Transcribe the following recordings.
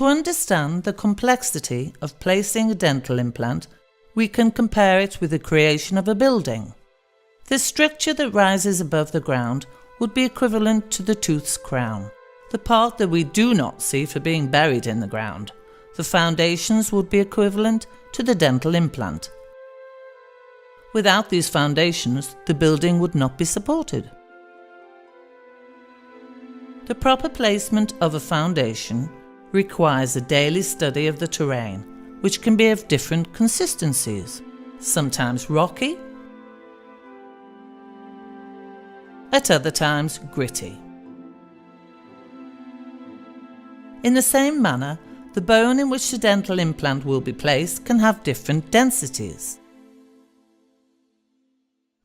To understand the complexity of placing a dental implant, we can compare it with the creation of a building. The structure that rises above the ground would be equivalent to the tooth's crown, the part that we do not see for being buried in the ground. The foundations would be equivalent to the dental implant. Without these foundations, the building would not be supported. The proper placement of a foundation requires a daily study of the terrain, which can be of different consistencies, sometimes rocky, at other times gritty. In the same manner, the bone in which the dental implant will be placed can have different densities.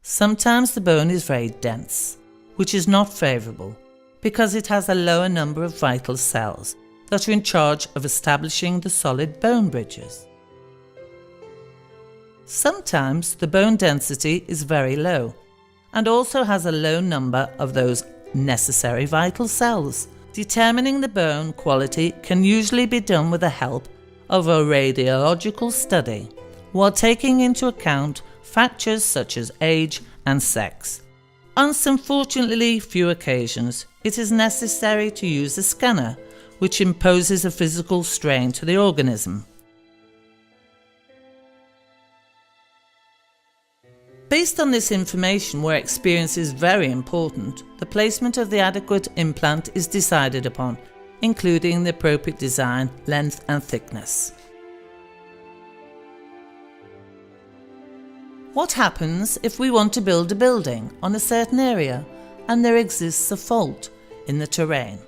Sometimes the bone is very dense, which is not favourable because it has a lower number of vital cells that are in charge of establishing the solid bone bridges. Sometimes the bone density is very low and also has a low number of those necessary vital cells. Determining the bone quality can usually be done with the help of a radiological study, while taking into account factors such as age and sex. On some fortunately few occasions, it is necessary to use a scanner, which imposes a physical strain to the organism. Based on this information, where experience is very important, the placement of the adequate implant is decided upon, including the appropriate design, length and thickness. What happens if we want to build a building on a certain area and there exists a fault in the terrain?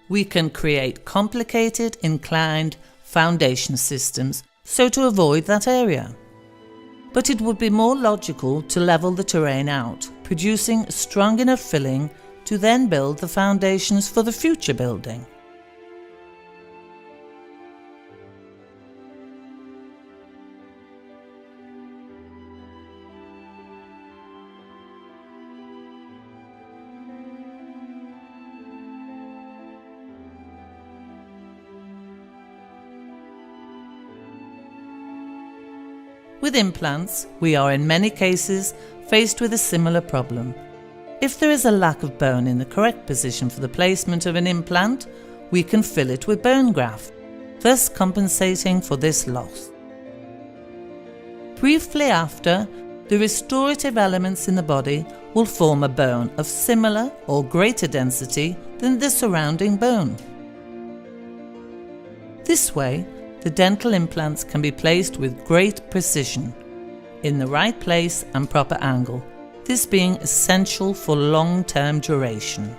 We can create complicated inclined foundation systems so to avoid that area. But it would be more logical to level the terrain out, producing a strong enough filling to then build the foundations for the future building. With implants, we are in many cases faced with a similar problem. If there is a lack of bone in the correct position for the placement of an implant, we can fill it with bone graft, thus compensating for this loss. Briefly after, the restorative elements in the body will form a bone of similar or greater density than the surrounding bone. This way, the dental implants can be placed with great precision, in the right place and proper angle, this being essential for long-term duration.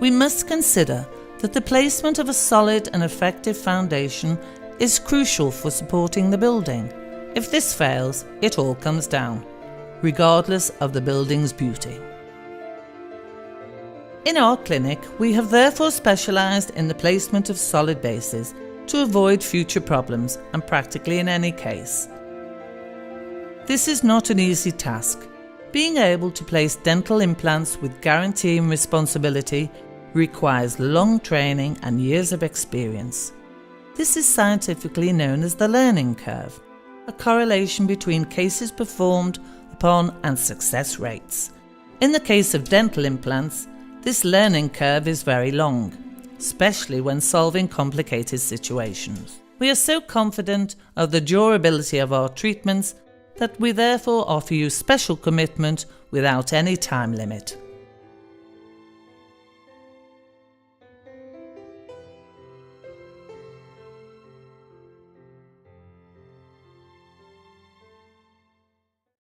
We must consider that the placement of a solid and effective foundation is crucial for supporting the building. If this fails, it all comes down, regardless of the building's beauty. In our clinic, we have therefore specialised in the placement of solid bases to avoid future problems and practically in any case. This is not an easy task. Being able to place dental implants with guarantee and responsibility requires long training and years of experience. This is scientifically known as the learning curve, a correlation between cases performed upon and success rates. In the case of dental implants, this learning curve is very long, especially when solving complicated situations. We are so confident of the durability of our treatments that we therefore offer you special commitment without any time limit.